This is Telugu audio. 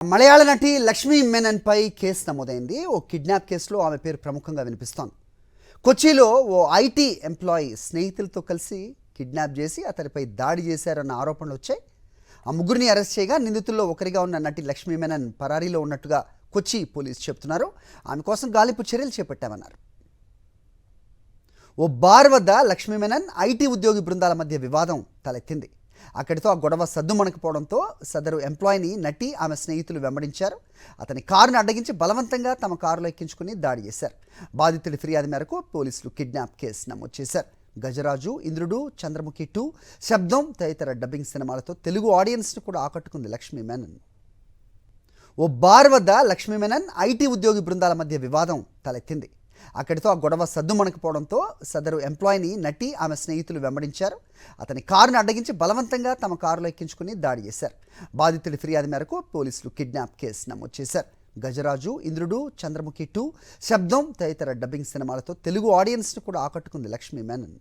మలయాళ నటి లక్ష్మీ మెనన్ పై కేసు నమోదైంది. ఓ కిడ్నాప్ కేసులో ఆమె పేరు ప్రముఖంగా వినిపిస్తోంది. కొచ్చిలో ఓ ఐటీ ఎంప్లాయీ స్నేహితులతో కలిసి కిడ్నాప్ చేసి అతనిపై దాడి చేశారన్న ఆరోపణలు వచ్చాయి. ఆ ముగ్గురిని అరెస్ట్ చేయగా నిందితుల్లో ఒకరిగా ఉన్న నటి లక్ష్మీ మెనన్ పరారీలో ఉన్నట్టుగా కొచ్చి పోలీసు చెబుతున్నారు. ఆమె కోసం గాలింపు చర్యలు చేపట్టామన్నారు. ఓ బార్ వద్ద లక్ష్మీ మెనన్ ఐటీ ఉద్యోగి బృందాల మధ్య వివాదం తలెత్తింది. అక్కడితో ఆ గొడవ సద్దుమణకపోవడంతో సదరు ఎంప్లాయీని నటి ఆమె స్నేహితులు వెంబడించారు. అతని కారును అడ్డగించి బలవంతంగా తమ కారులో ఎక్కించుకుని దాడి చేశారు. బాధితుడి ఫిర్యాదు మేరకు పోలీసులు కిడ్నాప్ కేసు నమోదు చేశారు. గజరాజు, ఇంద్రుడు, చంద్రముఖి 2, శబ్దం తదితర డబ్బింగ్ సినిమాలతో తెలుగు ఆడియన్స్ను కూడా ఆకట్టుకుంది లక్ష్మీ మెనన్. ఓ బార్ వద్ద లక్ష్మీ మెనన్ ఐటీ ఉద్యోగి బృందాల మధ్య వివాదం తలెత్తింది. అక్కడితో ఆ గొడవ సద్దుమణకపోవడంతో సదరు ఎంప్లాయీని నటి ఆమె స్నేహితులు వెంబడించారు. అతని కారును అడ్డగించి బలవంతంగా తమ కారులో ఎక్కించుకుని దాడి చేశారు. బాధితుడి ఫిర్యాదు మేరకు పోలీసులు కిడ్నాప్ కేసు నమోదు చేశారు. గజరాజు, ఇంద్రుడు, చంద్రముఖి 2, శబ్దం తదితర డబ్బింగ్ సినిమాలతో తెలుగు ఆడియన్స్ను కూడా ఆకట్టుకుంది లక్ష్మీ మెనన్.